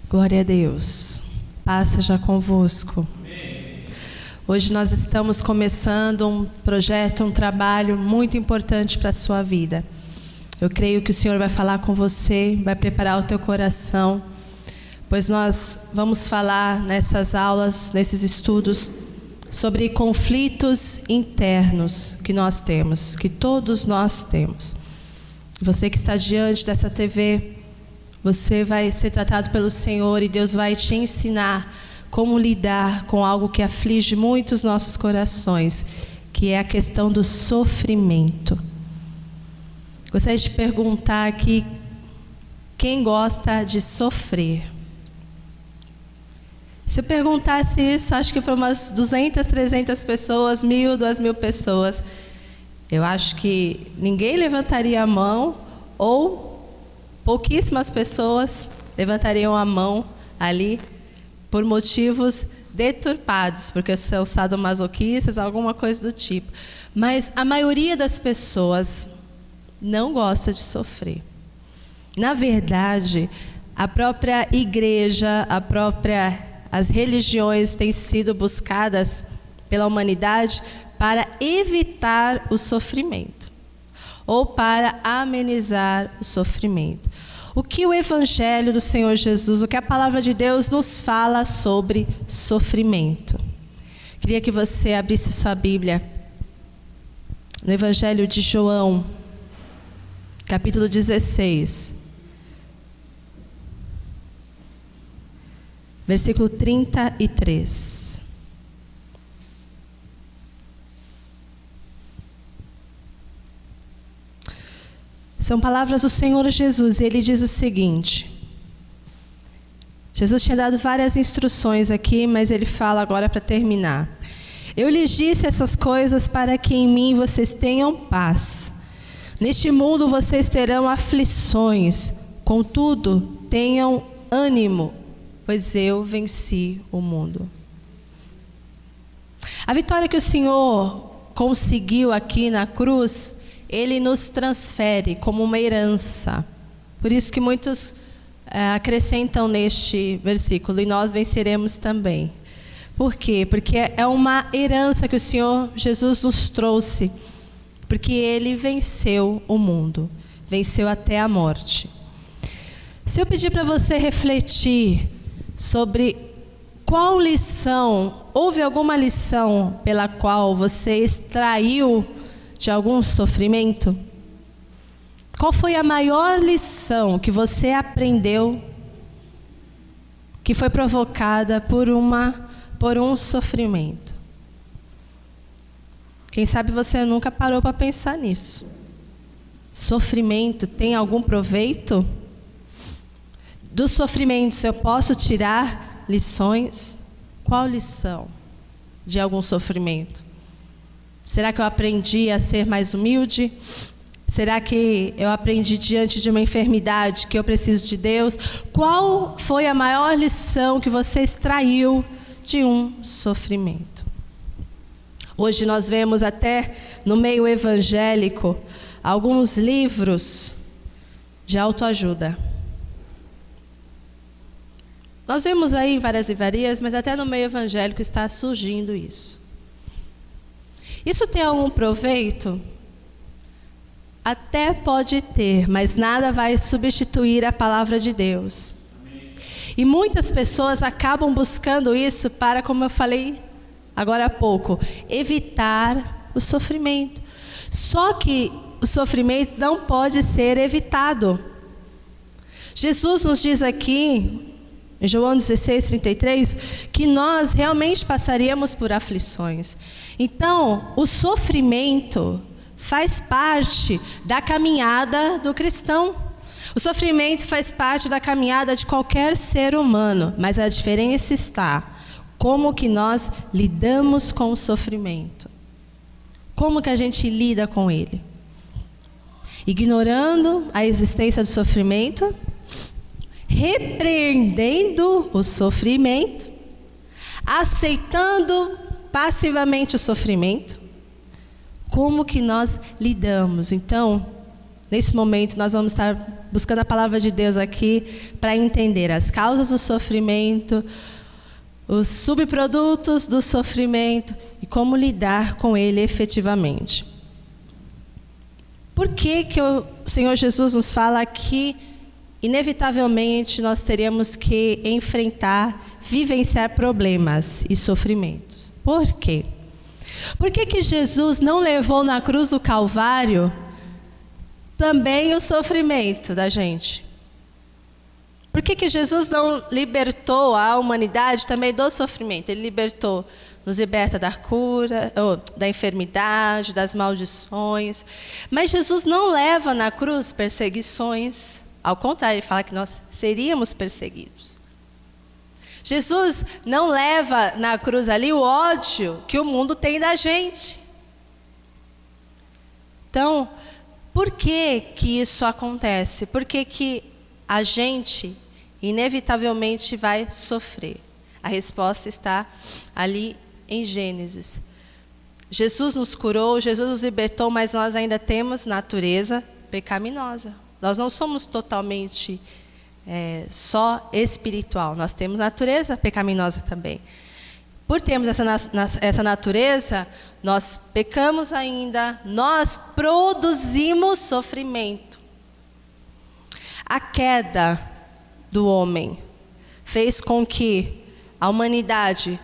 Glória a Deus. Paz seja convosco. Hoje nós estamos começando um projeto, um trabalho muito importante para a sua vida. Eu creio que o Senhor vai falar com você, vai preparar o teu coração, pois nós vamos falar nessas aulas, nesses estudos, sobre conflitos internos que nós temos, que todos nós temos. Você que está diante dessa TV, você vai ser tratado pelo Senhor e Deus vai te ensinar como lidar com algo que aflige muito os nossos corações, que é a questão do sofrimento. Gostaria de perguntar aqui, quem gosta de sofrer? Se eu perguntasse isso, acho que para umas 200, 300 pessoas, 1.000, 2.000 pessoas, eu acho que ninguém levantaria a mão, ou pouquíssimas pessoas levantariam a mão ali por motivos deturpados, porque são sadomasoquistas, alguma coisa do tipo. Mas a maioria das pessoas não gosta de sofrer. Na verdade, a própria igreja, as religiões têm sido buscadas pela humanidade para evitar o sofrimento, ou para amenizar o sofrimento. O que o Evangelho do Senhor Jesus, o que a Palavra de Deus nos fala sobre sofrimento? Queria que você abrisse sua Bíblia no Evangelho de João, capítulo 16, versículo 33. São palavras do Senhor Jesus, e ele diz o seguinte. Jesus tinha dado várias instruções aqui, mas ele fala agora para terminar. Eu lhes disse essas coisas para que em mim vocês tenham paz. Neste mundo vocês terão aflições, contudo, tenham ânimo, pois eu venci o mundo. A vitória que o Senhor conseguiu aqui na cruz, Ele nos transfere como uma herança. Por isso que muitos acrescentam neste versículo, e nós venceremos também. Por quê? Porque é uma herança que o Senhor Jesus nos trouxe, porque Ele venceu o mundo, venceu até a morte. Se eu pedir para você refletir sobre qual lição, houve alguma lição pela qual você extraiu de algum sofrimento? Qual foi a maior lição que você aprendeu que foi provocada por um sofrimento? Quem sabe você nunca parou para pensar nisso. Sofrimento tem algum proveito? Dos sofrimentos eu posso tirar lições? Qual lição de algum sofrimento? Será que eu aprendi a ser mais humilde? Será que eu aprendi diante de uma enfermidade que eu preciso de Deus? Qual foi a maior lição que você extraiu de um sofrimento? Hoje nós vemos até no meio evangélico alguns livros de autoajuda. Nós vemos aí em várias livrarias, mas até no meio evangélico está surgindo isso. Isso tem algum proveito? Até pode ter, mas nada vai substituir a palavra de Deus. Amém. E muitas pessoas acabam buscando isso para, como eu falei agora há pouco, evitar o sofrimento. Só que o sofrimento não pode ser evitado. Jesus nos diz aqui, em João 16:33, que nós realmente passaríamos por aflições. Então, o sofrimento faz parte da caminhada do cristão. O sofrimento faz parte da caminhada de qualquer ser humano, mas a diferença está como que nós lidamos com o sofrimento. Como que a gente lida com ele? Ignorando a existência do sofrimento, repreendendo o sofrimento, aceitando passivamente o sofrimento. Como que nós lidamos? Então, Nesse momento, nós vamos estar buscando a palavra de Deus aqui para entender as causas do sofrimento, os subprodutos do sofrimento e como lidar com ele efetivamente. Por que o Senhor Jesus nos fala que, inevitavelmente, nós teríamos que enfrentar, vivenciar problemas e sofrimentos? Por quê? Por que Jesus não levou na cruz do Calvário também o sofrimento da gente? Por que Jesus não libertou a humanidade também do sofrimento? Ele nos liberta da cura, da enfermidade, das maldições. Mas Jesus não leva na cruz perseguições. Ao contrário, ele fala que nós seríamos perseguidos. Jesus não leva na cruz ali o ódio que o mundo tem da gente. Então, por que isso acontece? Por que a gente inevitavelmente vai sofrer? A resposta está ali em Gênesis. Jesus nos curou, Jesus nos libertou, mas nós ainda temos natureza pecaminosa. Nós não somos totalmente só espiritual, nós temos natureza pecaminosa também. Por termos essa natureza, nós pecamos ainda, nós produzimos sofrimento. A queda do homem fez com que a humanidade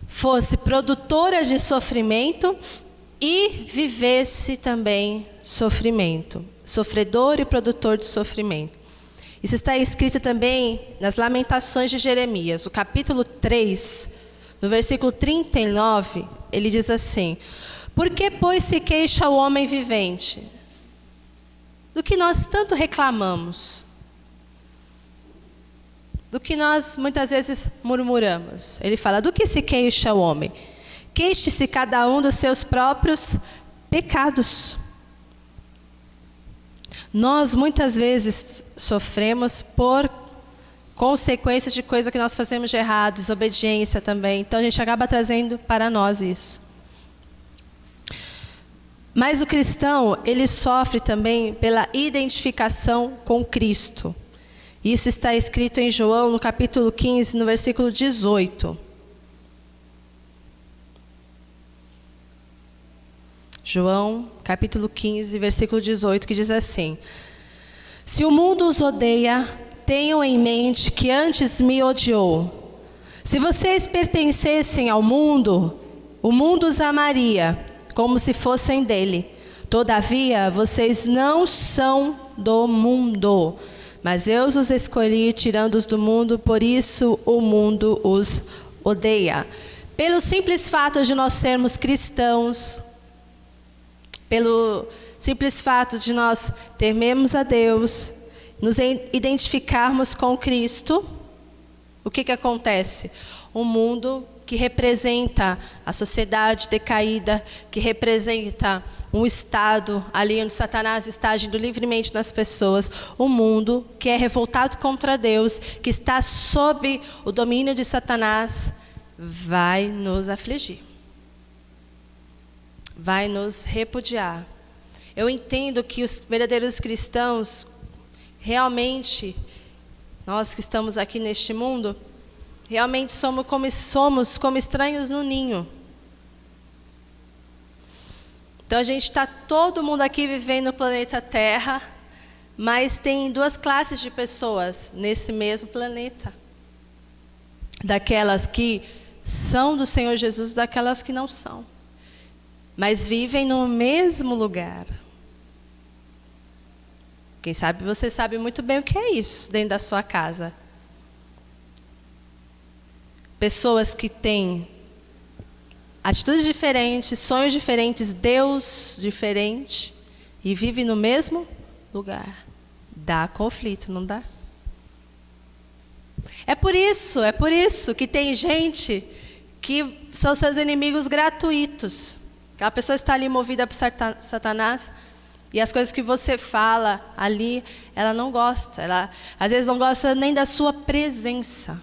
fosse produtora de sofrimento e vivesse também sofrimento. Sofredor e produtor de sofrimento. Isso está escrito também nas Lamentações de Jeremias, o capítulo 3, no versículo 39, ele diz assim: por que, pois, se queixa o homem vivente? Do que nós tanto reclamamos, do que nós muitas vezes murmuramos. Ele fala: do que se queixa o homem? Queixe-se cada um dos seus próprios pecados. Nós muitas vezes sofremos por consequências de coisa que nós fazemos de errado, desobediência também. Então a gente acaba trazendo para nós isso. Mas o cristão, ele sofre também pela identificação com Cristo. Isso está escrito em João, no capítulo 15, no versículo 18. João, capítulo 15, versículo 18, que diz assim: se o mundo os odeia, tenham em mente que antes me odiou. Se vocês pertencessem ao mundo, o mundo os amaria, como se fossem dele. Todavia, vocês não são do mundo, mas eu os escolhi, tirando-os do mundo, por isso o mundo os odeia. Pelo simples fato de nós sermos cristãos, pelo simples fato de nós temermos a Deus, nos identificarmos com Cristo, o que acontece? Um mundo que representa a sociedade decaída, que representa um estado ali onde Satanás está agindo livremente nas pessoas, um mundo que é revoltado contra Deus, que está sob o domínio de Satanás, vai nos afligir. Vai nos repudiar. Eu entendo que os verdadeiros cristãos, realmente, nós que estamos aqui neste mundo, realmente somos como estranhos no ninho. Então a gente está todo mundo aqui vivendo no planeta Terra, mas tem duas classes de pessoas nesse mesmo planeta. Daquelas que são do Senhor Jesus e daquelas que não são. Mas vivem no mesmo lugar. Quem sabe você sabe muito bem o que é isso dentro da sua casa. Pessoas que têm atitudes diferentes, sonhos diferentes, Deus diferente e vivem no mesmo lugar. Dá conflito, não dá? É por isso que tem gente que são seus inimigos gratuitos. Aquela pessoa está ali movida por Satanás e as coisas que você fala ali, ela não gosta. Ela às vezes não gosta nem da sua presença.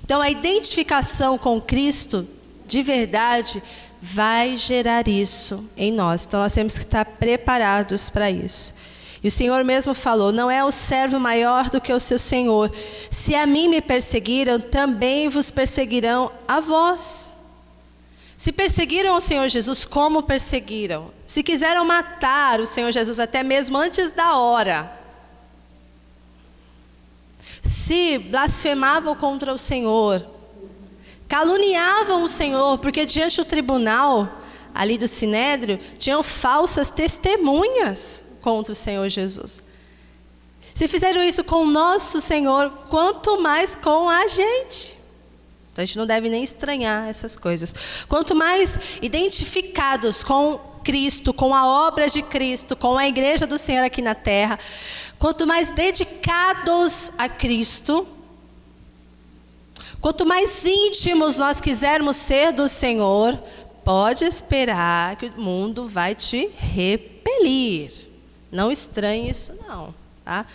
Então a identificação com Cristo, de verdade, vai gerar isso em nós. Então nós temos que estar preparados para isso. E o Senhor mesmo falou: não é o servo maior do que o seu Senhor. Se a mim me perseguiram, também vos perseguirão a vós. Se perseguiram o Senhor Jesus, como perseguiram? Se quiseram matar o Senhor Jesus até mesmo antes da hora. Se blasfemavam contra o Senhor, caluniavam o Senhor, porque diante do tribunal, ali do Sinédrio, tinham falsas testemunhas contra o Senhor Jesus. Se fizeram isso com o nosso Senhor, quanto mais com a gente. Então a gente não deve nem estranhar essas coisas. Quanto mais identificados com Cristo, com a obra de Cristo, com a igreja do Senhor aqui na terra, quanto mais dedicados a Cristo, quanto mais íntimos nós quisermos ser do Senhor, pode esperar que o mundo vai te repelir. Não estranhe isso não, tá?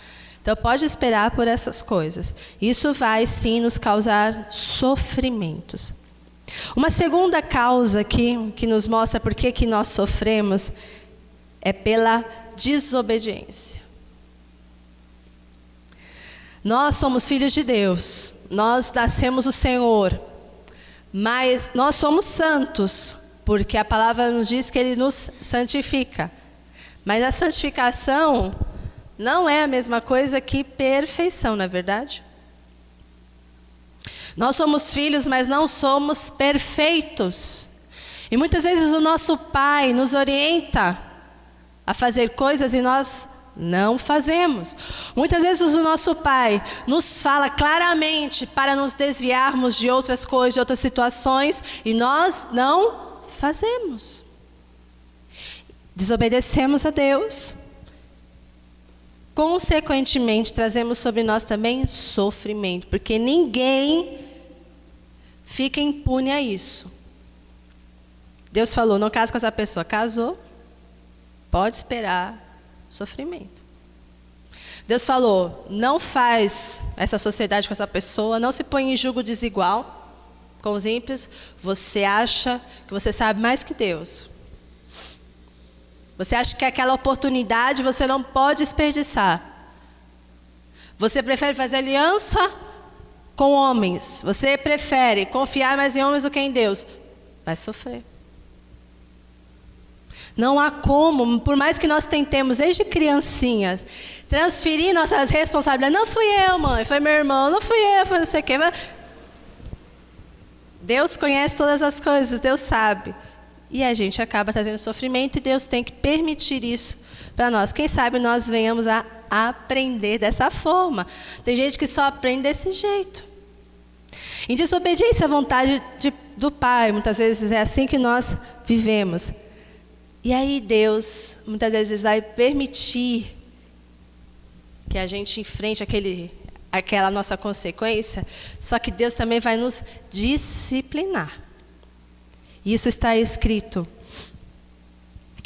Então pode esperar por essas coisas. Isso vai sim nos causar sofrimentos. Uma segunda causa aqui, que nos mostra por que nós sofremos, é pela desobediência. Nós somos filhos de Deus, nós nascemos do Senhor, mas nós somos santos, porque a palavra nos diz que Ele nos santifica. Mas a santificação não é a mesma coisa que perfeição, não é verdade? Nós somos filhos, mas não somos perfeitos. E muitas vezes o nosso pai nos orienta a fazer coisas e nós não fazemos. Muitas vezes o nosso pai nos fala claramente para nos desviarmos de outras coisas, de outras situações, e nós não fazemos. Desobedecemos a Deus. Consequentemente, trazemos sobre nós também sofrimento, porque ninguém fica impune a isso. Deus falou: não case com essa pessoa. Casou, pode esperar sofrimento. Deus falou: não faz essa sociedade com essa pessoa, não se põe em julgo desigual com os ímpios. Você acha que você sabe mais que Deus. Você acha que aquela oportunidade você não pode desperdiçar. Você prefere fazer aliança com homens. Você prefere confiar mais em homens do que em Deus. Vai sofrer. Não há como, por mais que nós tentemos desde criancinhas transferir nossas responsabilidades. Não fui eu, mãe, foi meu irmão. Não fui eu, foi não sei o quê. Deus conhece todas as coisas, Deus sabe. E a gente acaba trazendo sofrimento e Deus tem que permitir isso para nós. Quem sabe nós venhamos a aprender dessa forma. Tem gente que só aprende desse jeito. Em desobediência à vontade do Pai, muitas vezes é assim que nós vivemos. E aí Deus, muitas vezes, vai permitir que a gente enfrente aquela nossa consequência, só que Deus também vai nos disciplinar. Isso está escrito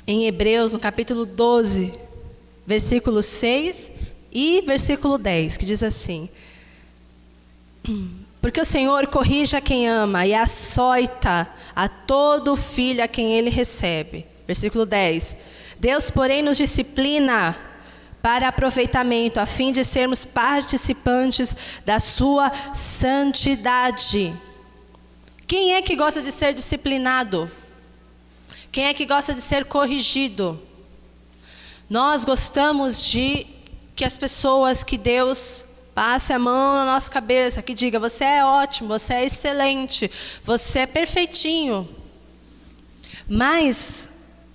em Hebreus, no capítulo 12, versículo 6 e versículo 10, que diz assim: porque o Senhor corrige a quem ama e açoita a todo filho a quem Ele recebe. Versículo 10. Deus, porém, nos disciplina para aproveitamento, a fim de sermos participantes da sua santidade. Quem é que gosta de ser disciplinado? Quem é que gosta de ser corrigido? Nós gostamos de que as pessoas, que Deus passe a mão na nossa cabeça, que diga: você é ótimo, você é excelente, você é perfeitinho. Mas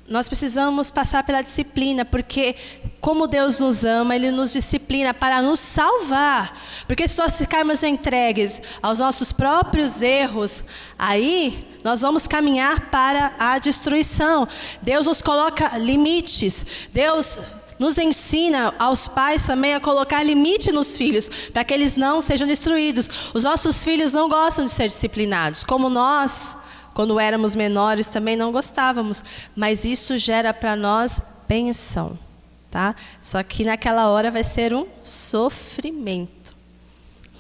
nós precisamos passar pela disciplina, porque como Deus nos ama, Ele nos disciplina para nos salvar. Porque se nós ficarmos entregues aos nossos próprios erros, aí nós vamos caminhar para a destruição. Deus nos coloca limites. Deus nos ensina aos pais também a colocar limite nos filhos, para que eles não sejam destruídos. Os nossos filhos não gostam de ser disciplinados, como nós, quando éramos menores, também não gostávamos, mas isso gera para nós bênção, tá? Só que naquela hora vai ser um sofrimento.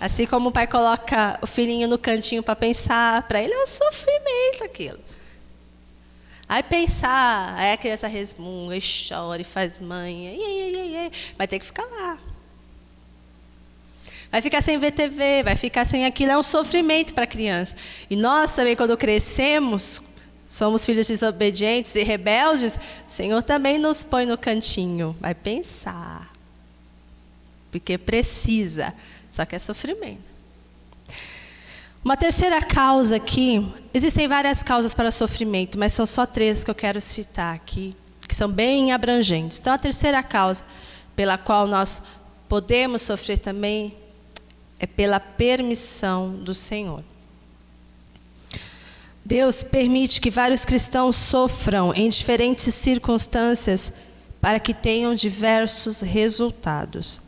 Assim como o pai coloca o filhinho no cantinho para pensar, para ele é um sofrimento aquilo. Aí pensar, aí a criança resmunga e chora e faz manha, vai ter que ficar lá. Vai ficar sem ver TV, vai ficar sem aquilo, é um sofrimento para a criança. E nós também, quando crescemos, somos filhos desobedientes e rebeldes, o Senhor também nos põe no cantinho, vai pensar. Porque precisa, só que é sofrimento. Uma terceira causa aqui, existem várias causas para o sofrimento, mas são só 3 que eu quero citar aqui, que são bem abrangentes. Então, a terceira causa pela qual nós podemos sofrer também é pela permissão do Senhor. Deus permite que vários cristãos sofram em diferentes circunstâncias para que tenham diversos resultados.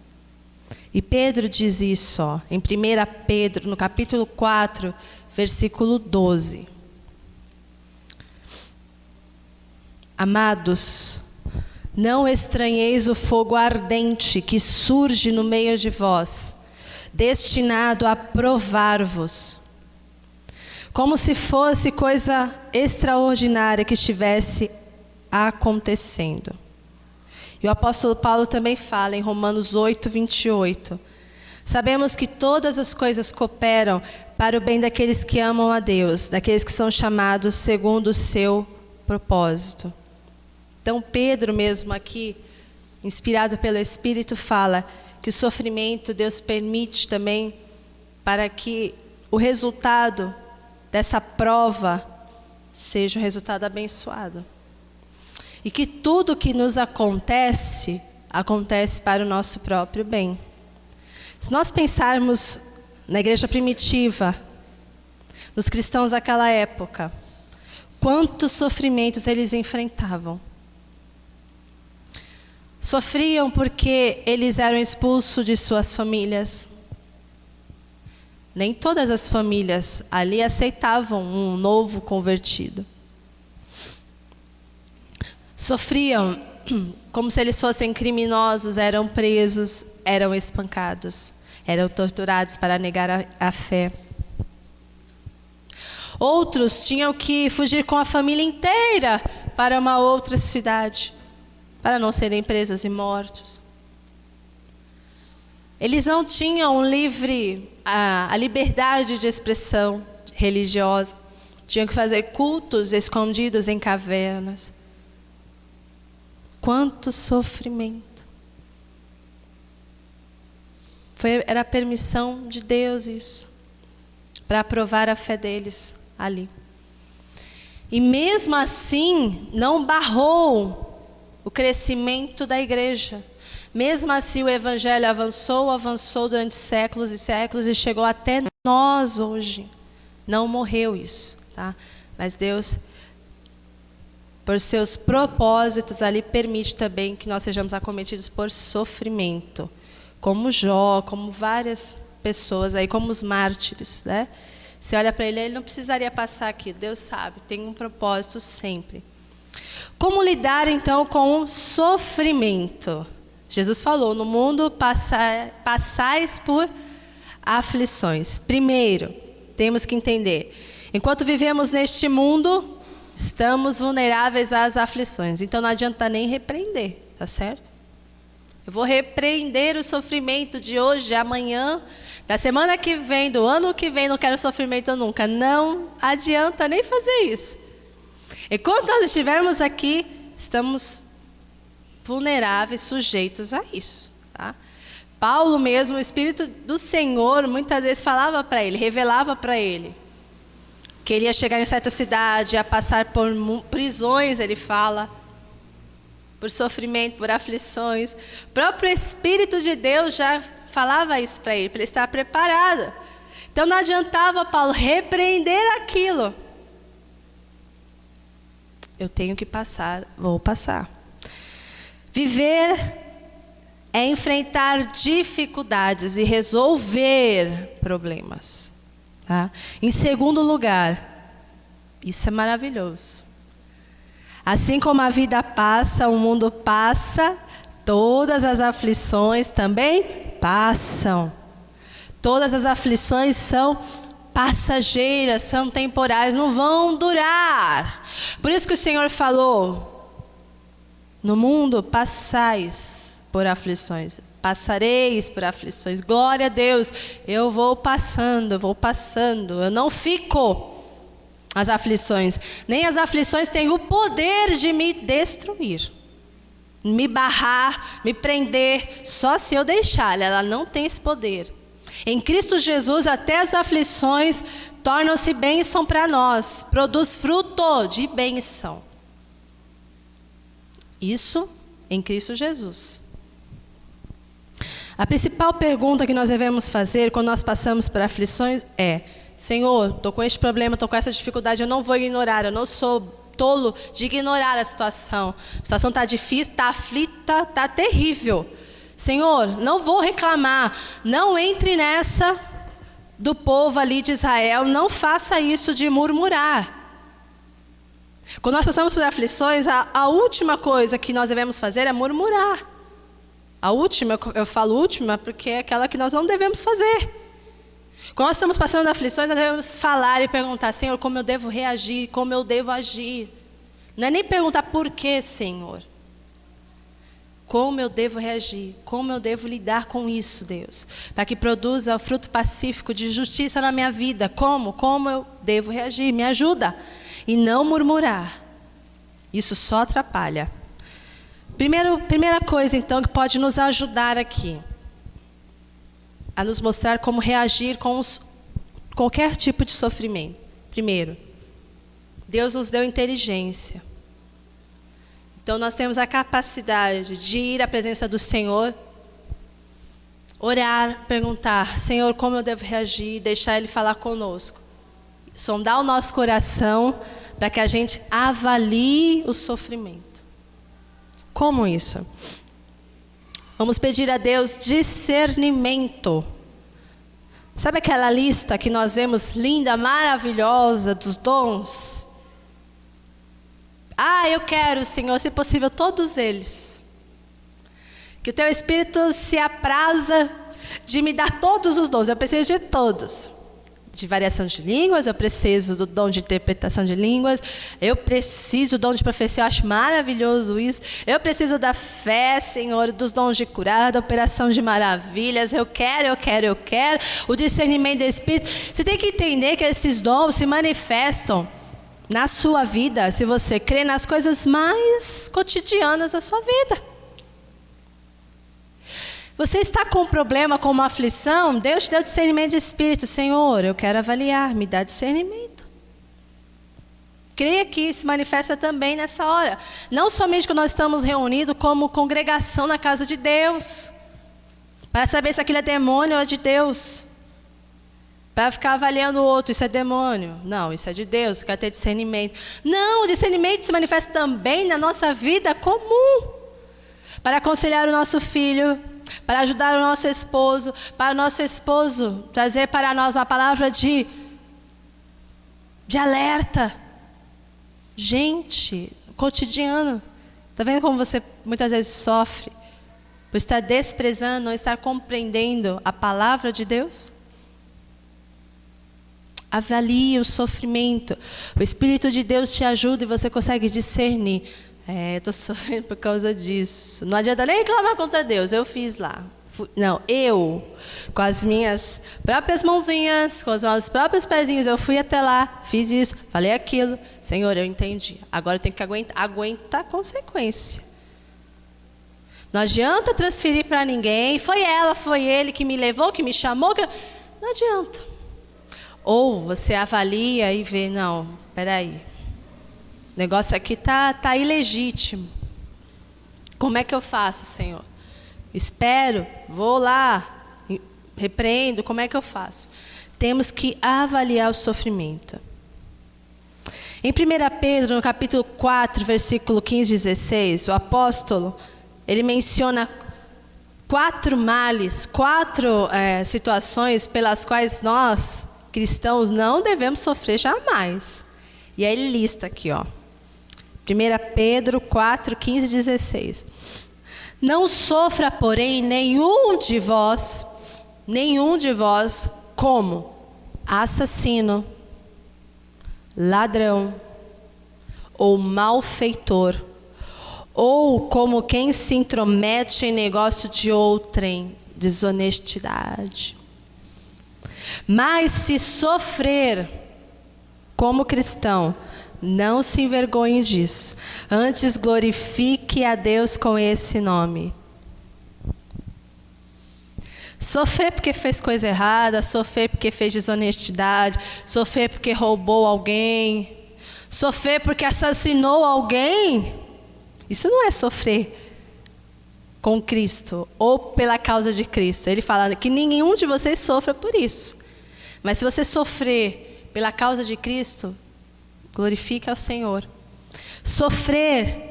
E Pedro diz isso, em 1 Pedro, no capítulo 4, versículo 12. Amados, não estranheis o fogo ardente que surge no meio de vós, destinado a provar-vos, como se fosse coisa extraordinária que estivesse acontecendo. E o apóstolo Paulo também fala em Romanos 8, 28. Sabemos que todas as coisas cooperam para o bem daqueles que amam a Deus, daqueles que são chamados segundo o seu propósito. Então Pedro mesmo aqui, inspirado pelo Espírito, fala que o sofrimento Deus permite também para que o resultado dessa prova seja um resultado abençoado. E que tudo que nos acontece, acontece para o nosso próprio bem. Se nós pensarmos na igreja primitiva, nos cristãos daquela época, quantos sofrimentos eles enfrentavam. Sofriam porque eles eram expulsos de suas famílias. Nem todas as famílias ali aceitavam um novo convertido. Sofriam como se eles fossem criminosos, eram presos, eram espancados, eram torturados para negar a fé. Outros tinham que fugir com a família inteira para uma outra cidade, para não serem presos e mortos. Eles não tinham a liberdade de expressão religiosa, tinham que fazer cultos escondidos em cavernas. Quanto sofrimento. Era a permissão de Deus isso, para aprovar a fé deles ali. E mesmo assim, não barrou o crescimento da igreja. Mesmo assim, o evangelho avançou durante séculos e séculos e chegou até nós hoje. Não morreu isso, tá? Mas Deus, por seus propósitos ali, permite também que nós sejamos acometidos por sofrimento, como Jó, como várias pessoas aí, como os mártires, né? Você olha para ele não precisaria passar aqui, Deus sabe, tem um propósito sempre. Como lidar então com o sofrimento? Jesus falou, no mundo passais por aflições. Primeiro, temos que entender, enquanto vivemos neste mundo, estamos vulneráveis às aflições. Então não adianta nem repreender, tá certo? Eu vou repreender o sofrimento de hoje, de amanhã, da semana que vem, do ano que vem, não quero sofrimento nunca. Não adianta nem fazer isso. Enquanto nós estivermos aqui, estamos vulneráveis, sujeitos a isso, tá? Paulo mesmo, o Espírito do Senhor, muitas vezes falava para ele, revelava para ele, que ele ia chegar em certa cidade, ia passar por prisões, ele fala, por sofrimento, por aflições. O próprio Espírito de Deus já falava isso para ele estar preparado. Então não adiantava Paulo repreender aquilo. Eu tenho que passar, vou passar. Viver é enfrentar dificuldades e resolver problemas. Tá? Em segundo lugar, isso é maravilhoso. Assim como a vida passa, o mundo passa, todas as aflições também passam. Todas as aflições são passageiras, são temporais, não vão durar. Por isso que o Senhor falou: no mundo passais por aflições, passareis por aflições. Glória a Deus, eu vou passando, eu não fico. As aflições, nem as aflições têm o poder de me destruir, me barrar, me prender, só se eu deixar. Ela não tem esse poder. Em Cristo Jesus, até as aflições tornam-se bênção para nós, produz fruto de bênção. Isso em Cristo Jesus. A principal pergunta que nós devemos fazer quando nós passamos por aflições é: Senhor, estou com este problema, estou com essa dificuldade, eu não vou ignorar, eu não sou tolo de ignorar a situação. A situação está difícil, está aflita, está terrível. Senhor, não vou reclamar, não entre nessa do povo ali de Israel, não faça isso de murmurar. Quando nós passamos por aflições, a última coisa que nós devemos fazer é murmurar. A última, eu falo última porque é aquela que nós não devemos fazer. Quando nós estamos passando aflições, nós devemos falar e perguntar: Senhor, como eu devo reagir, como eu devo agir. Não é nem perguntar por quê, Senhor. Como eu devo reagir, como eu devo lidar com isso, Deus, para que produza o fruto pacífico de justiça na minha vida. Como eu devo reagir, me ajuda. E não murmurar, isso só atrapalha. Primeira coisa então que pode nos ajudar aqui, a nos mostrar como reagir com qualquer tipo de sofrimento. Primeiro, Deus nos deu inteligência. Então nós temos a capacidade de ir à presença do Senhor, orar, perguntar: Senhor, como eu devo reagir, deixar Ele falar conosco. Sondar o nosso coração para que a gente avalie o sofrimento. Como isso? Vamos pedir a Deus discernimento. Sabe aquela lista que nós vemos linda, maravilhosa, dos dons? Eu quero, Senhor, se possível, todos eles. Que o Teu Espírito se apraza de me dar todos os dons. Eu preciso de todos. De variação de línguas, eu preciso do dom de interpretação de línguas, eu preciso do dom de profecia, eu acho maravilhoso isso. Eu preciso da fé, Senhor, dos dons de curar, da operação de maravilhas. Eu quero. O discernimento do Espírito. Você tem que entender que esses dons se manifestam na sua vida se você crê nas coisas mais cotidianas da sua vida. Você está com um problema, com uma aflição, Deus te deu discernimento de espírito. Senhor, eu quero avaliar, me dá discernimento. Creia que se manifesta também nessa hora. Não somente quando nós estamos reunidos como congregação na casa de Deus, para saber se aquilo é demônio ou é de Deus. Para ficar avaliando o outro, isso é demônio. Não, isso é de Deus, eu quero ter discernimento. Não, o discernimento se manifesta também na nossa vida comum. Para aconselhar o nosso filho, para ajudar o nosso esposo, para o nosso esposo trazer para nós uma palavra de alerta. Gente, cotidiano. Está vendo como você muitas vezes sofre por estar desprezando, não estar compreendendo a palavra de Deus? Avalie o sofrimento. O Espírito de Deus te ajuda e você consegue discernir. Estou sofrendo por causa disso. Não adianta nem reclamar contra Deus. Eu fiz lá. Não, eu, com as minhas próprias mãozinhas, com os meus próprios pezinhos, eu fui até lá, fiz isso, falei aquilo. Senhor, eu entendi. Agora eu tenho que aguentar a consequência. Não adianta transferir para ninguém. Foi ela, foi ele que me levou, que me chamou. Não adianta. Ou você avalia e vê, não, peraí, o negócio aqui tá ilegítimo. Como é que eu faço, Senhor? Espero, vou lá, repreendo, como é que eu faço? Temos que avaliar o sofrimento. Em 1 Pedro, no capítulo 4, versículo 15 e 16, o apóstolo, ele menciona 4 males, 4 situações pelas quais nós, cristãos, não devemos sofrer jamais. E aí ele lista aqui, ó. 1 Pedro 4, 15 e 16. Não sofra, porém, nenhum de vós, como assassino, ladrão ou malfeitor, ou como quem se intromete em negócio de outrem, desonestidade. Mas se sofrer como cristão, não se envergonhe disso, antes glorifique a Deus com esse nome. Sofrer porque fez coisa errada, sofrer porque fez desonestidade, sofrer porque roubou alguém, sofrer porque assassinou alguém, isso não é sofrer com Cristo ou pela causa de Cristo. Ele fala que nenhum de vocês sofra por isso. Mas se você sofrer pela causa de Cristo, glorifique ao Senhor. Sofrer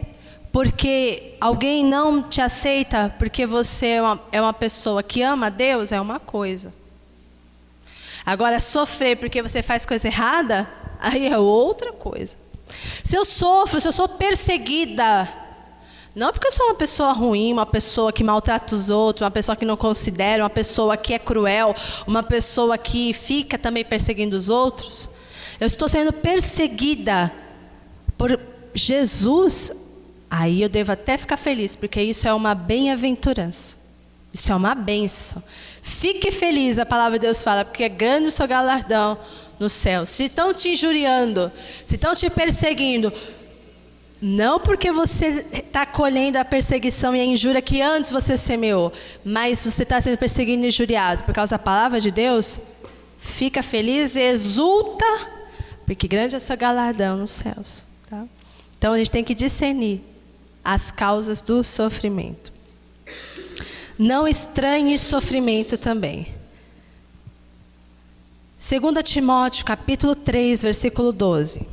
porque alguém não te aceita, porque você é uma pessoa que ama a Deus, é uma coisa. Agora, sofrer porque você faz coisa errada, aí é outra coisa. Se eu sofro, se eu sou perseguida, não porque eu sou uma pessoa ruim, uma pessoa que maltrata os outros, uma pessoa que não considera, uma pessoa que é cruel, uma pessoa que fica também perseguindo os outros. Eu estou sendo perseguida por Jesus, aí eu devo até ficar feliz, porque isso é uma bem-aventurança. Isso é uma bênção. Fique feliz, a palavra de Deus fala, porque é grande o seu galardão no céu. Se estão te injuriando, se estão te perseguindo, não porque você está colhendo a perseguição e a injúria que antes você semeou, mas você está sendo perseguido e injuriado por causa da palavra de Deus, fica feliz e exulta, porque grande é o seu galardão nos céus. Tá? Então a gente tem que discernir as causas do sofrimento. Não estranhe sofrimento também. 2 Timóteo, capítulo 3, versículo 12.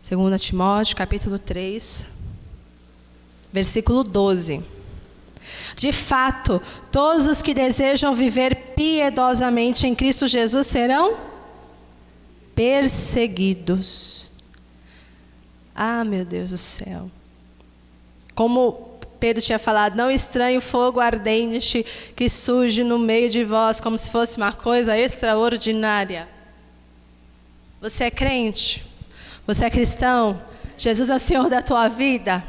Segunda Timóteo, capítulo 3, versículo 12. De fato, todos os que desejam viver piedosamente em Cristo Jesus serão perseguidos. Ah, meu Deus do céu. Como Pedro tinha falado, não estranhe o fogo ardente que surge no meio de vós, como se fosse uma coisa extraordinária. Você é crente? Você é cristão? Jesus é o Senhor da tua vida?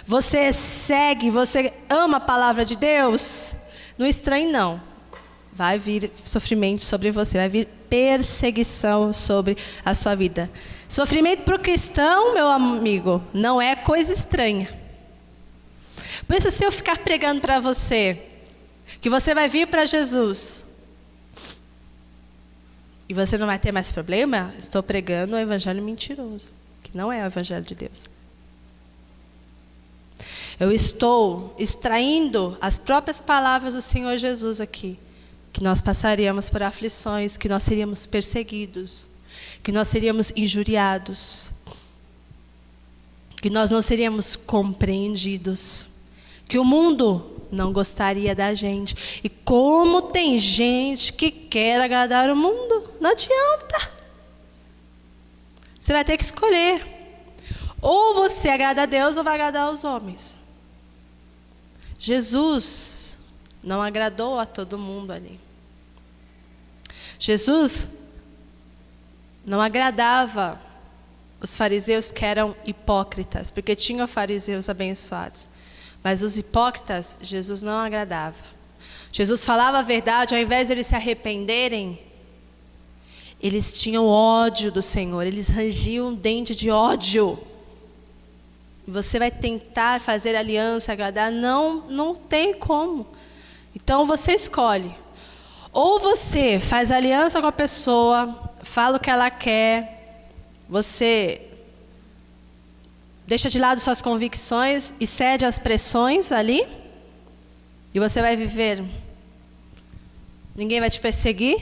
Você segue, você ama a palavra de Deus? Não estranhe não. Vai vir sofrimento sobre você, vai vir perseguição sobre a sua vida. Sofrimento para o cristão, meu amigo, não é coisa estranha. Por isso, se eu ficar pregando para você, que você vai vir para Jesus, e você não vai ter mais problema, estou pregando o evangelho mentiroso, que não é o evangelho de Deus. Eu estou extraindo as próprias palavras do Senhor Jesus aqui, que nós passaríamos por aflições, que nós seríamos perseguidos, que nós seríamos injuriados, que nós não seríamos compreendidos, que o mundo não gostaria da gente. E como tem gente que quer agradar o mundo, não adianta. Você vai ter que escolher. Ou você agrada a Deus ou vai agradar aos homens. Jesus não agradou a todo mundo ali. Jesus não agradava os fariseus que eram hipócritas, porque tinham fariseus abençoados. Mas os hipócritas, Jesus não agradava. Jesus falava a verdade, ao invés de eles se arrependerem, eles tinham ódio do Senhor, eles rangiam dente de ódio. Você vai tentar fazer aliança, agradar? Não tem como. Então você escolhe. Ou você faz aliança com a pessoa, fala o que ela quer, você deixa de lado suas convicções e cede às pressões ali, e você vai viver, ninguém vai te perseguir.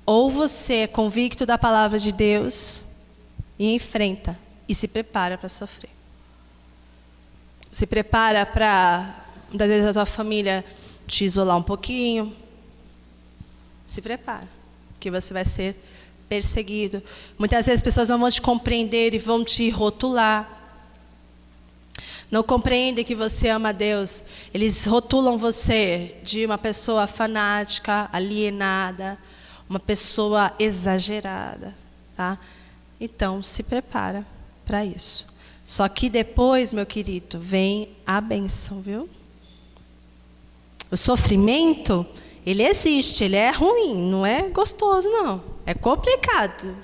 Ou você é convicto da palavra de Deus e enfrenta e se prepara para sofrer. Se prepara para, muitas vezes, a tua família te isolar um pouquinho. Se prepara, que você vai ser perseguido. Muitas vezes as pessoas não vão te compreender e vão te rotular. Não compreendem que você ama a Deus. Eles rotulam você de uma pessoa fanática, alienada, uma pessoa exagerada, tá? Então, se prepara para isso. Só que depois, meu querido, vem a bênção, viu? O sofrimento, ele existe, ele é ruim, não é gostoso, não. É complicado,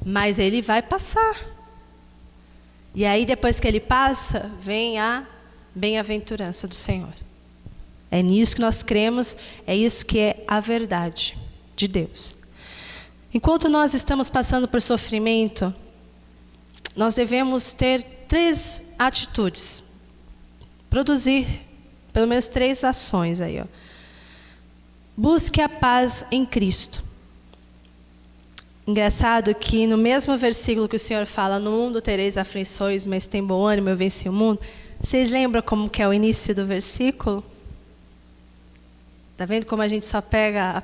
mas ele vai passar. E aí, depois que ele passa, vem a bem-aventurança do Senhor. É nisso que nós cremos, é isso que é a verdade de Deus. Enquanto nós estamos passando por sofrimento, nós devemos ter 3 atitudes. Produzir pelo menos 3 ações aí, ó. Busque a paz em Cristo. Engraçado que no mesmo versículo que o Senhor fala, no mundo tereis aflições, mas tem bom ânimo, eu venci o mundo. Vocês lembram como que é o início do versículo? Está vendo como a gente só pega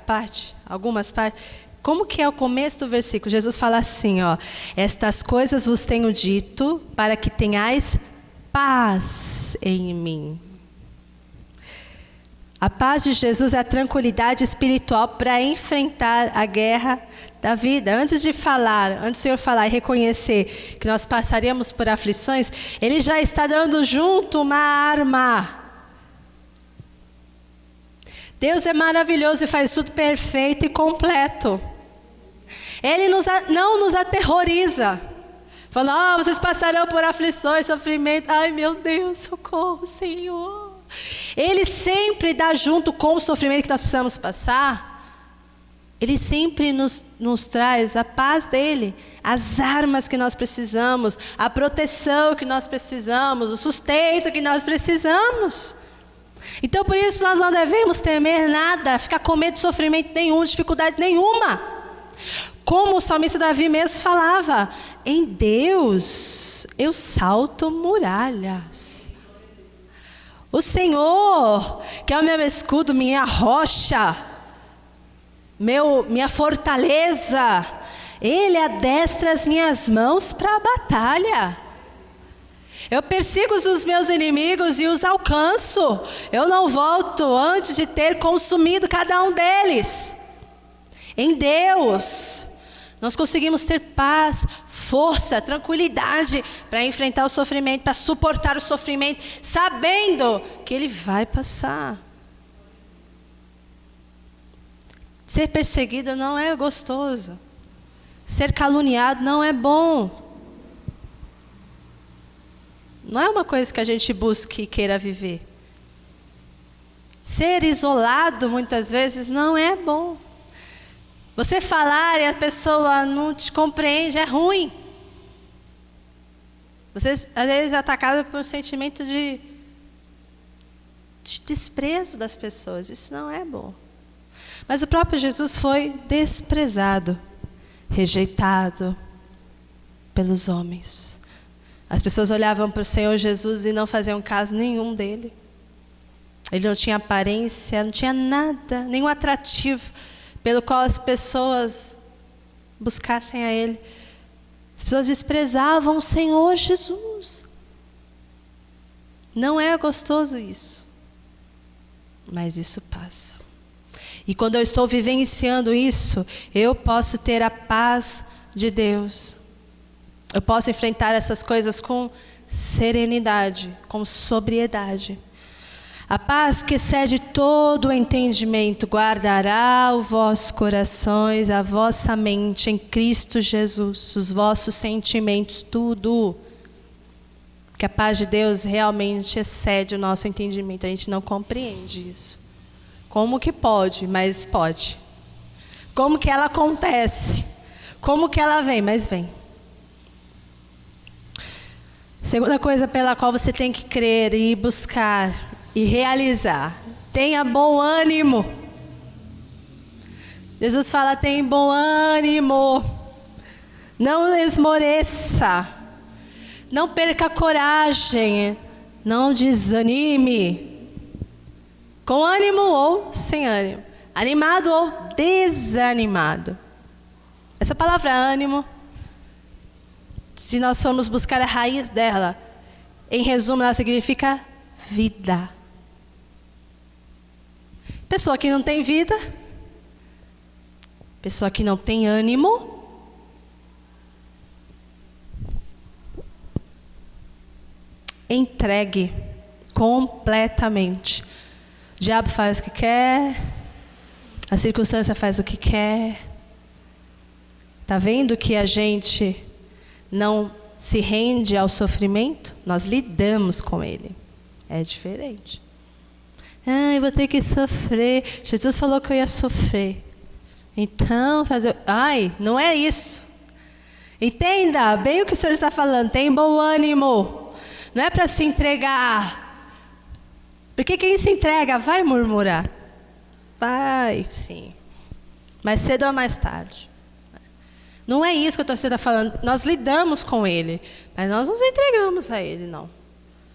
algumas partes? Como que é o começo do versículo? Jesus fala assim, ó: estas coisas vos tenho dito para que tenhais paz em mim. A paz de Jesus é a tranquilidade espiritual para enfrentar a guerra da vida. Antes do Senhor falar e reconhecer que nós passaríamos por aflições, Ele já está dando junto uma arma. Deus é maravilhoso e faz tudo perfeito e completo. Ele não nos aterroriza. Fala, vocês passarão por aflições, sofrimento. Ai, meu Deus, socorro, Senhor. Ele sempre dá junto com o sofrimento que nós precisamos passar. Ele sempre nos traz a paz dele, as armas que nós precisamos, a proteção que nós precisamos, o sustento que nós precisamos. Então, por isso, nós não devemos temer nada, ficar com medo de sofrimento nenhum, dificuldade nenhuma. Como o salmista Davi mesmo falava, em Deus eu salto muralhas. O Senhor, que é o meu escudo, minha rocha, minha fortaleza, Ele adestra as minhas mãos para a batalha. Eu persigo os meus inimigos e os alcanço. Eu não volto antes de ter consumido cada um deles. Em Deus, nós conseguimos ter paz, força, tranquilidade para enfrentar o sofrimento, para suportar o sofrimento, sabendo que ele vai passar. Ser perseguido não é gostoso. Ser caluniado não é bom. Não é uma coisa que a gente busque e queira viver. Ser isolado muitas vezes não é bom. Você falar e a pessoa não te compreende é ruim. Você às vezes é atacado por um sentimento de desprezo das pessoas. Isso não é bom. Mas o próprio Jesus foi desprezado, rejeitado pelos homens. As pessoas olhavam para o Senhor Jesus e não faziam caso nenhum dele. Ele não tinha aparência, não tinha nada, nenhum atrativo pelo qual as pessoas buscassem a Ele. As pessoas desprezavam o Senhor Jesus. Não é gostoso isso, mas isso passa. E quando eu estou vivenciando isso, eu posso ter a paz de Deus. Eu posso enfrentar essas coisas com serenidade, com sobriedade. A paz que excede todo o entendimento guardará os vossos corações, a vossa mente em Cristo Jesus, os vossos sentimentos, tudo. Porque a paz de Deus realmente excede o nosso entendimento. A gente não compreende isso. Como que pode? Mas pode. Como que ela acontece? Como que ela vem? Mas vem. Segunda coisa pela qual você tem que crer e buscar e realizar. Tenha bom ânimo. Jesus fala, tenha bom ânimo. Não esmoreça. Não perca a coragem. Não desanime. Com ânimo ou sem ânimo. Animado ou desanimado. Essa palavra ânimo, se nós formos buscar a raiz dela, em resumo, ela significa vida. Pessoa que não tem vida, pessoa que não tem ânimo, entregue completamente. O diabo faz o que quer, a circunstância faz o que quer. Está vendo que a gente não se rende ao sofrimento? Nós lidamos com ele. É diferente. Eu vou ter que sofrer. Jesus falou que eu ia sofrer. Então, não é isso. Entenda bem o que o Senhor está falando. Tem bom ânimo. Não é para se entregar. Porque quem se entrega vai murmurar. Vai, sim. Mais cedo ou mais tarde. Não é isso que você está falando. Nós lidamos com ele, mas nós não nos entregamos a ele, não.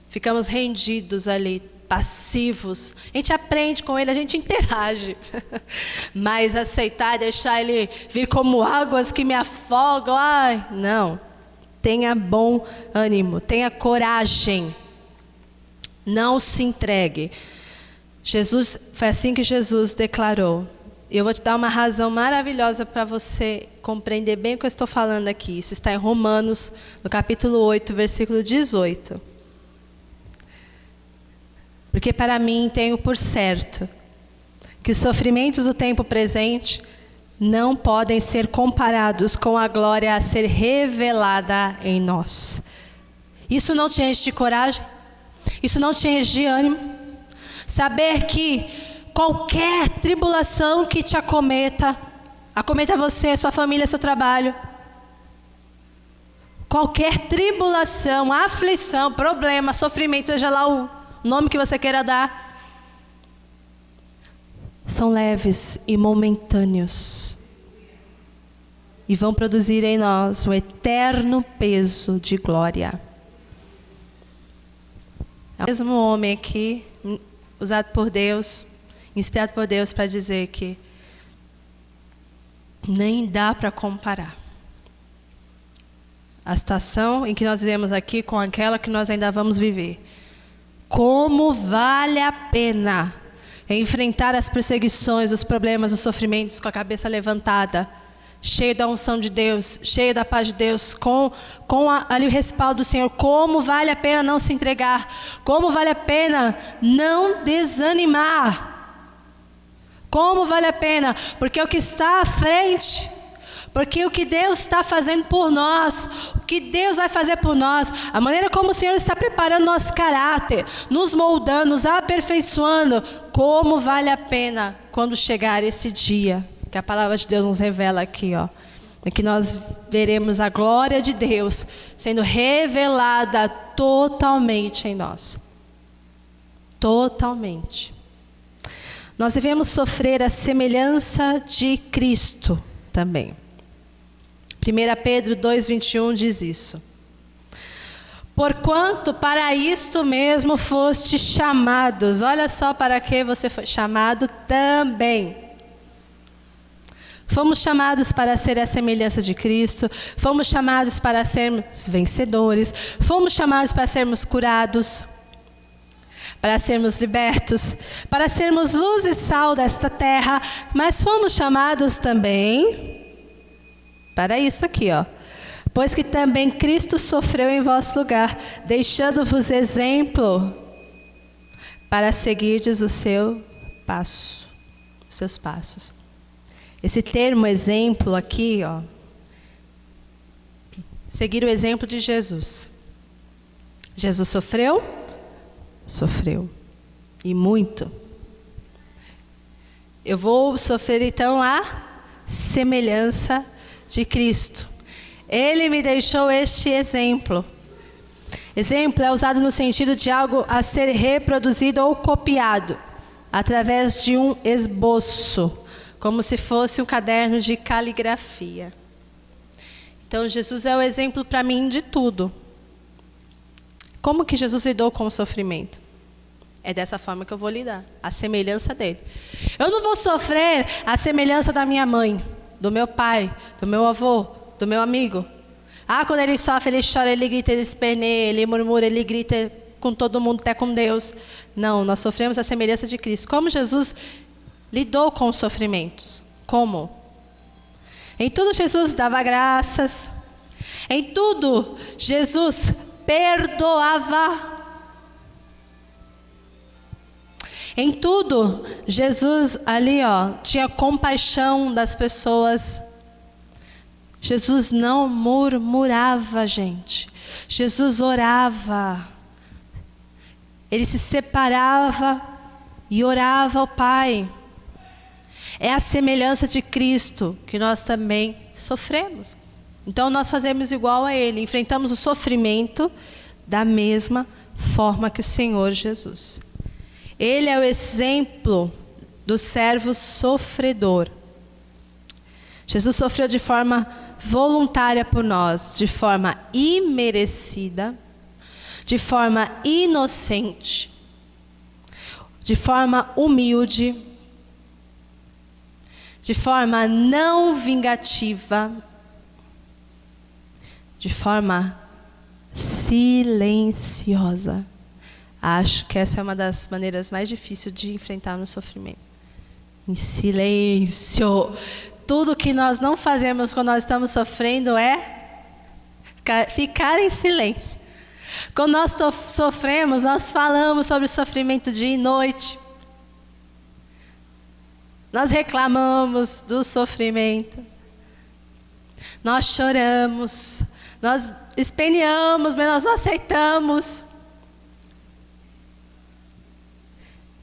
Ficamos rendidos ali, passivos. A gente aprende com ele, a gente interage. Mas aceitar, deixar ele vir como águas que me afogam, não. Tenha bom ânimo, tenha coragem. Não se entregue. Foi assim que Jesus declarou. Eu vou te dar uma razão maravilhosa para você compreender bem o que eu estou falando aqui. Isso está em Romanos, no capítulo 8, versículo 18. Porque para mim tenho por certo que os sofrimentos do tempo presente não podem ser comparados com a glória a ser revelada em nós. Isso não te enche de coragem? Isso não te enche de ânimo? Saber que qualquer tribulação que te acometa você, sua família, seu trabalho, qualquer tribulação, aflição, problema, sofrimento, seja lá o nome que você queira dar, são leves e momentâneos e vão produzir em nós um eterno peso de glória. É o mesmo homem aqui, usado por Deus, inspirado por Deus para dizer que nem dá para comparar a situação em que nós vivemos aqui com aquela que nós ainda vamos viver. Como vale a pena enfrentar as perseguições, os problemas, os sofrimentos com a cabeça levantada, cheio da unção de Deus, cheio da paz de Deus, com ali o respaldo do Senhor. Como vale a pena não se entregar? Como vale a pena não desanimar? Como vale a pena? Porque o que está à frente, porque o que Deus está fazendo por nós, o que Deus vai fazer por nós, a maneira como o Senhor está preparando nosso caráter, nos moldando, nos aperfeiçoando, como vale a pena quando chegar esse dia, que a palavra de Deus nos revela aqui, é que nós veremos a glória de Deus sendo revelada totalmente em nós. Totalmente. Nós devemos sofrer a semelhança de Cristo também. 1 Pedro 2,21 diz isso. Porquanto para isto mesmo foste chamados. Olha só para que você foi chamado também. Fomos chamados para ser a semelhança de Cristo. Fomos chamados para sermos vencedores. Fomos chamados para sermos curados, para sermos libertos, para sermos luz e sal desta terra, mas fomos chamados também para isso aqui, pois que também Cristo sofreu em vosso lugar, deixando-vos exemplo para seguirdes o seu passo, os seus passos. Esse termo exemplo aqui, seguir o exemplo de Jesus. Jesus sofreu? Sofreu. E muito. Eu vou sofrer então a semelhança de Cristo. Ele me deixou este exemplo. Exemplo é usado no sentido de algo a ser reproduzido ou copiado, através de um esboço, como se fosse um caderno de caligrafia. Então Jesus é o exemplo para mim de tudo. Como que Jesus lidou com o sofrimento? É dessa forma que eu vou lidar, a semelhança dele. Eu não vou sofrer a semelhança da minha mãe. do meu pai, do meu avô, do meu amigo. Ah, quando ele sofre, ele chora, ele grita, ele esperneia, ele murmura, ele grita com todo mundo, até com Deus. Não, nós sofremos a semelhança de Cristo. Como Jesus lidou com os sofrimentos? Como? Em tudo Jesus dava graças. Em tudo Jesus perdoava. Em tudo Jesus ali, tinha compaixão das pessoas. Jesus não murmurava, gente. Jesus orava. Ele se separava e orava ao Pai. É a semelhança de Cristo que nós também sofremos. Então nós fazemos igual a Ele, enfrentamos o sofrimento da mesma forma que o Senhor Jesus. Ele é o exemplo do servo sofredor. Jesus sofreu de forma voluntária por nós, de forma imerecida, de forma inocente, de forma humilde, de forma não vingativa, de forma silenciosa. Acho que essa é uma das maneiras mais difíceis de enfrentar no sofrimento. Em silêncio. Tudo que nós não fazemos quando nós estamos sofrendo é ficar em silêncio. Quando nós sofremos, nós falamos sobre o sofrimento dia e noite. Nós reclamamos do sofrimento. Nós choramos. Nós esperneamos, mas nós não aceitamos.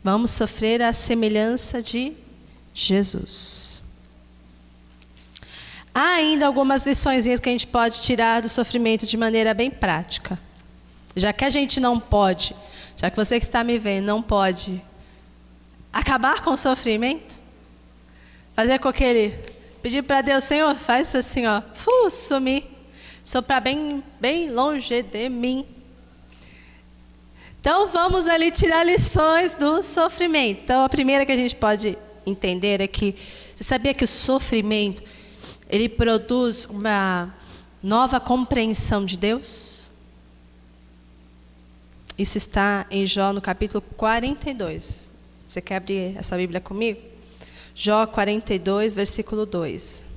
Vamos sofrer a semelhança de Jesus. Há ainda algumas liçõezinhas que a gente pode tirar do sofrimento de maneira bem prática. Já que a gente não pode, já que você que está me vendo não pode acabar com o sofrimento, fazer com aquele, pedir para Deus, Senhor, faz isso assim, sumir, soprar bem longe de mim. Então vamos ali tirar lições do sofrimento. Então a primeira que a gente pode entender é que, você sabia que o sofrimento, ele produz uma nova compreensão de Deus? Isso está em Jó no capítulo 42. Você quer abrir essa Bíblia comigo? Jó 42, versículo 2.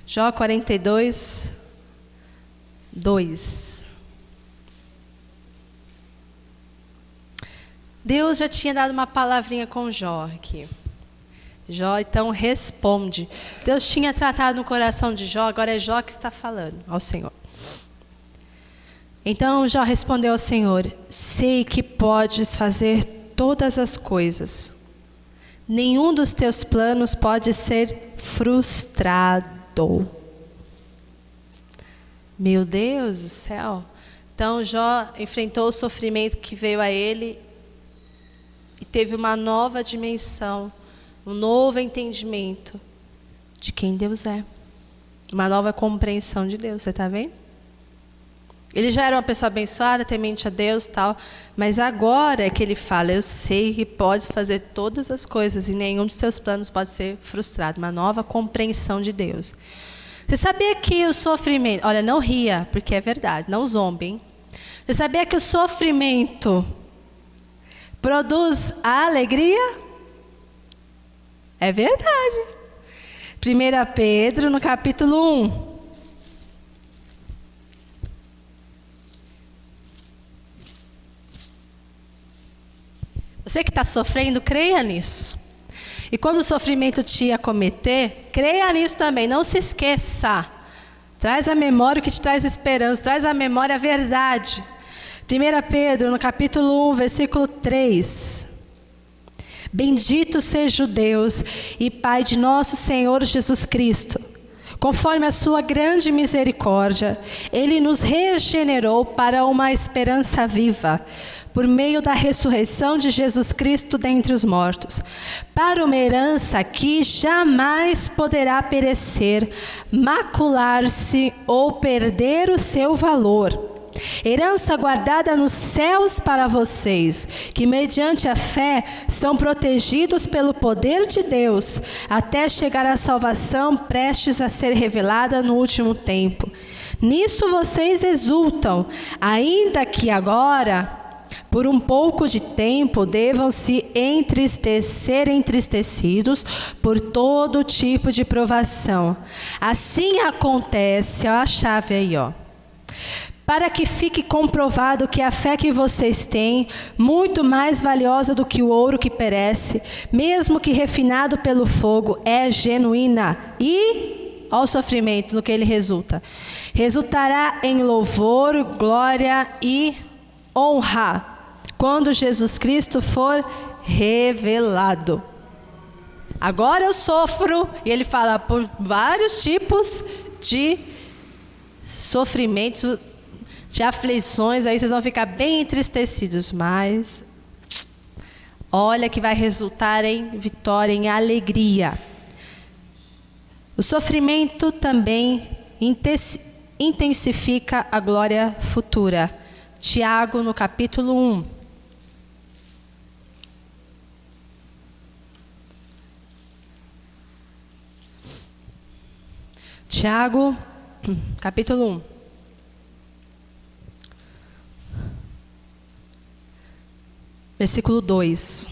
Jó 42, 2. Deus já tinha dado uma palavrinha com Jó aqui. Jó então responde. Deus tinha tratado no coração de Jó, agora é Jó que está falando ao Senhor. Então Jó respondeu ao Senhor: sei que podes fazer todas as coisas. Nenhum dos teus planos pode ser frustrado. Meu Deus do céu. Então Jó enfrentou o sofrimento que veio a ele e teve uma nova dimensão, um novo entendimento de quem Deus é. Uma nova compreensão de Deus, você está vendo? Ele já era uma pessoa abençoada, temente a Deus e tal, mas agora é que ele fala: eu sei que podes fazer todas as coisas e nenhum dos teus planos pode ser frustrado. Uma nova compreensão de Deus. Você sabia que o sofrimento... Olha, não ria, porque é verdade, não zombe, hein? Você sabia que o sofrimento produz a alegria? É verdade. 1 Pedro, no capítulo 1. Você que está sofrendo, creia nisso. E quando o sofrimento te acometer, creia nisso também, não se esqueça. Traz à memória o que te traz esperança, traz à memória a verdade. 1 Pedro, no capítulo 1, versículo 3. Bendito seja o Deus e Pai de nosso Senhor Jesus Cristo. conforme a sua grande misericórdia, Ele nos regenerou para uma esperança viva, por meio da ressurreição de Jesus Cristo dentre os mortos, para uma herança que jamais poderá perecer, macular-se ou perder o seu valor. Herança guardada nos céus para vocês, que mediante a fé são protegidos pelo poder de Deus, até chegar à salvação prestes a ser revelada no último tempo. Nisso vocês exultam, ainda que agora, por um pouco de tempo, devam se ser entristecidos por todo tipo de provação. Assim acontece, ó, a chave aí, ó. Para que fique comprovado que a fé que vocês têm, muito mais valiosa do que o ouro que perece, mesmo que refinado pelo fogo, é genuína. E, ó o sofrimento no que ele resulta. Resultará em louvor, glória e honra, quando Jesus Cristo for revelado. Agora eu sofro, e ele fala por vários tipos de sofrimentos, de aflições, aí vocês vão ficar bem entristecidos, mas olha que vai resultar em vitória, em alegria. O sofrimento também intensifica a glória futura. Tiago, no capítulo 1. Tiago, capítulo 1. Versículo 2.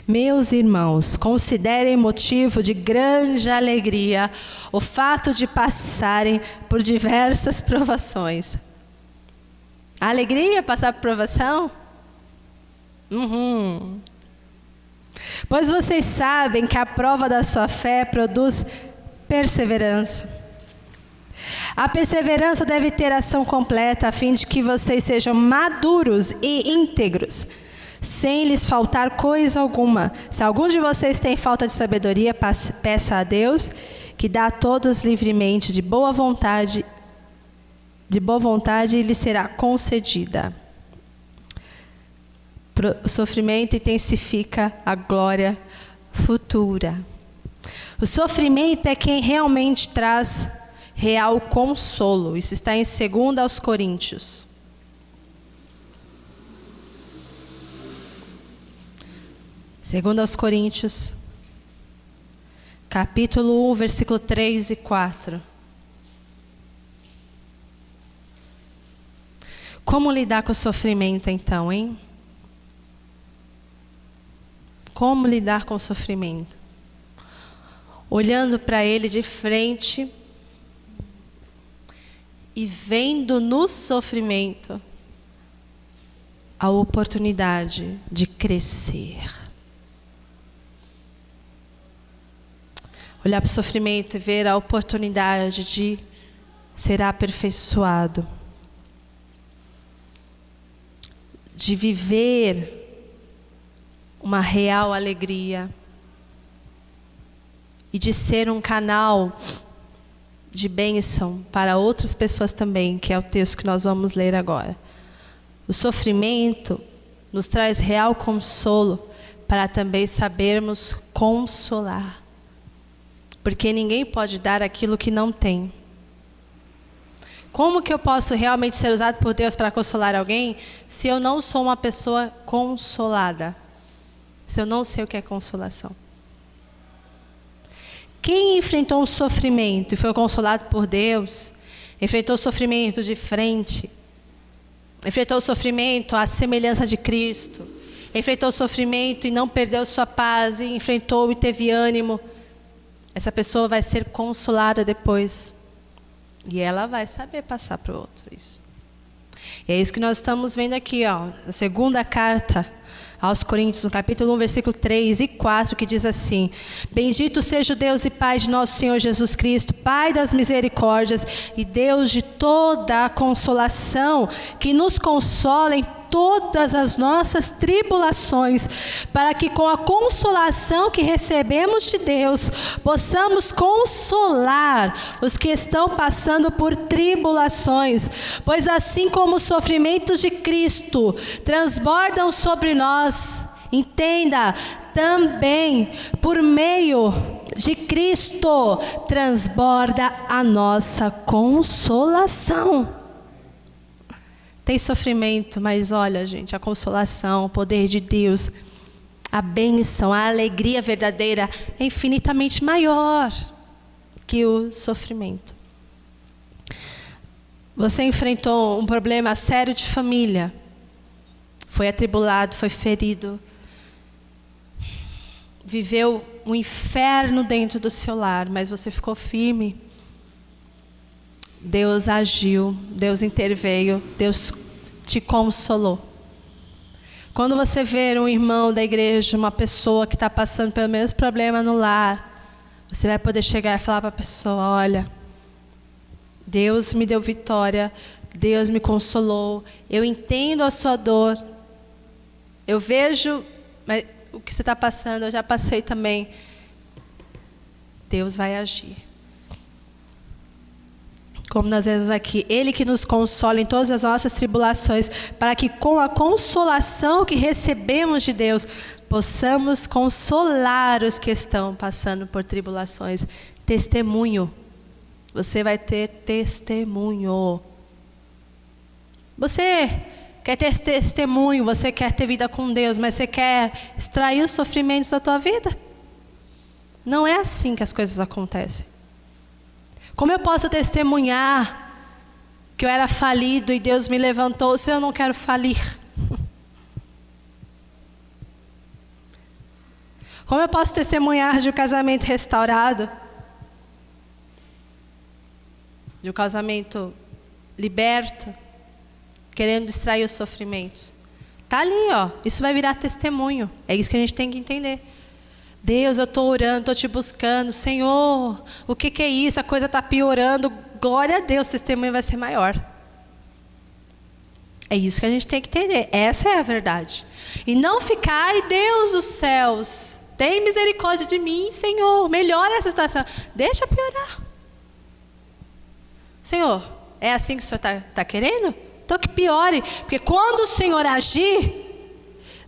Meus irmãos, considerem motivo de grande alegria o fato de passarem por diversas provações. A alegria passar por provação? Pois vocês sabem que a prova da sua fé produz perseverança. A perseverança deve ter ação completa, a fim de que vocês sejam maduros e íntegros, sem lhes faltar coisa alguma. Se algum de vocês tem falta de sabedoria, peça a Deus, que dá a todos livremente, de boa vontade, e lhe será concedida. O sofrimento intensifica a glória futura. O sofrimento é quem realmente traz real consolo. Isso está em 2 aos Coríntios. Segundo aos Coríntios, capítulo 1, versículo 3 e 4. Como lidar com o sofrimento então, hein? Como lidar com o sofrimento? Olhando para ele de frente e vendo no sofrimento a oportunidade de crescer. Olhar para o sofrimento e ver a oportunidade de ser aperfeiçoado. De viver uma real alegria. E de ser um canal de bênção para outras pessoas também, que é o texto que nós vamos ler agora. O sofrimento nos traz real consolo para também sabermos consolar. Porque ninguém pode dar aquilo que não tem. Como que eu posso realmente ser usado por Deus para consolar alguém se eu não sou uma pessoa consolada? Se eu não sei o que é consolação? Quem enfrentou um sofrimento e foi consolado por Deus, enfrentou o sofrimento de frente, enfrentou o sofrimento à semelhança de Cristo, enfrentou o sofrimento e não perdeu sua paz, e enfrentou e teve ânimo, essa pessoa vai ser consolada depois. E ela vai saber passar para o outro isso. E é isso que nós estamos vendo aqui, ó, na segunda carta aos Coríntios, no capítulo 1, versículo 3 e 4, que diz assim: Bendito seja o Deus e Pai de nosso Senhor Jesus Cristo, Pai das misericórdias e Deus de toda a consolação, que nos consola em todas as nossas tribulações, para que com a consolação que recebemos de Deus, possamos consolar os que estão passando por tribulações. Pois assim como os sofrimentos de Cristo transbordam sobre nós, entenda, também por meio de Cristo transborda a nossa consolação. Tem sofrimento, mas olha, gente, a consolação, o poder de Deus, a bênção, a alegria verdadeira é infinitamente maior que o sofrimento. Você enfrentou um problema sério de família, foi atribulado, foi ferido, viveu um inferno dentro do seu lar, mas você ficou firme. Deus agiu, Deus interveio, Deus te consolou. Quando você vê um irmão da igreja, uma pessoa que está passando pelo mesmo problema no lar, você vai poder chegar e falar para a pessoa: olha, Deus me deu vitória, Deus me consolou, eu entendo a sua dor, eu vejo o que você está passando, eu já passei também. Deus vai agir. Como nós vemos aqui, Ele que nos consola em todas as nossas tribulações, para que com a consolação que recebemos de Deus, possamos consolar os que estão passando por tribulações. Testemunho. Você vai ter testemunho. Você quer ter testemunho, você quer ter vida com Deus, mas você quer extrair os sofrimentos da tua vida? Não é assim que as coisas acontecem. Como eu posso testemunhar que eu era falido e Deus me levantou se eu não quero falir? Como eu posso testemunhar de um casamento restaurado? De um casamento liberto? Querendo extrair os sofrimentos. Está ali, ó. Isso vai virar testemunho. É isso que a gente tem que entender. Deus, eu estou orando, estou te buscando. Senhor, o que é isso? A coisa está piorando. Glória a Deus, o testemunho vai ser maior. É isso que a gente tem que entender. Essa é a verdade. E não ficar: ai Deus dos céus, tem misericórdia de mim, Senhor. Melhora essa situação. Deixa piorar. Senhor, é assim que o Senhor está querendo? Então que piore. Porque quando o Senhor agir,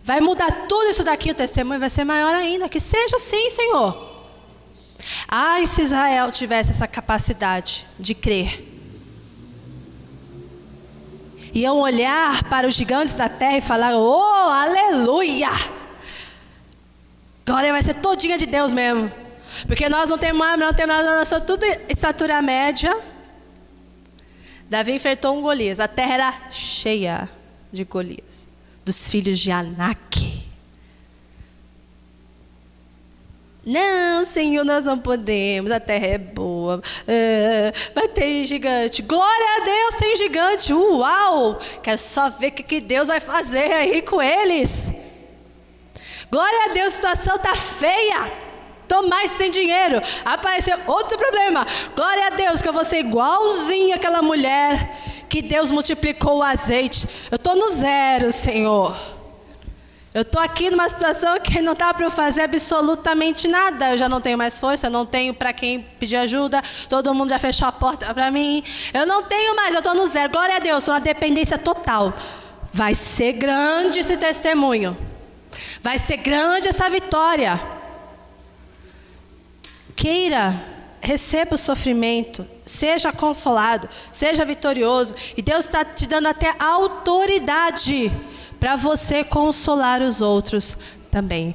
vai mudar tudo isso daqui, o testemunho vai ser maior ainda. Que seja assim, Senhor. Ai, se Israel tivesse essa capacidade de crer. Iam olhar para os gigantes da terra e falar: oh, aleluia! Glória vai ser todinha de Deus mesmo. Porque nós não temos arma, não temos nada, nós somos tudo estatura média. Davi enfrentou um Golias. A terra era cheia de Golias, dos filhos de Anak. Não, Senhor, nós não podemos, a terra é boa. Vai ter gigante. Glória a Deus, tem gigante. Uau! Quero só ver o que Deus vai fazer aí com eles. Glória a Deus, a situação está feia. Estou mais sem dinheiro. Apareceu outro problema. Glória a Deus que eu vou ser igualzinho àquela mulher que Deus multiplicou o azeite. Eu estou no zero, Senhor. Eu estou aqui numa situação que não dá para eu fazer absolutamente nada. Eu já não tenho mais força, eu não tenho para quem pedir ajuda. Todo mundo já fechou a porta para mim. Eu não tenho mais, eu estou no zero. Glória a Deus, estou na dependência total. Vai ser grande esse testemunho. Vai ser grande essa vitória. Queira, receba o sofrimento, seja consolado, seja vitorioso. E Deus está te dando até autoridade para você consolar os outros também.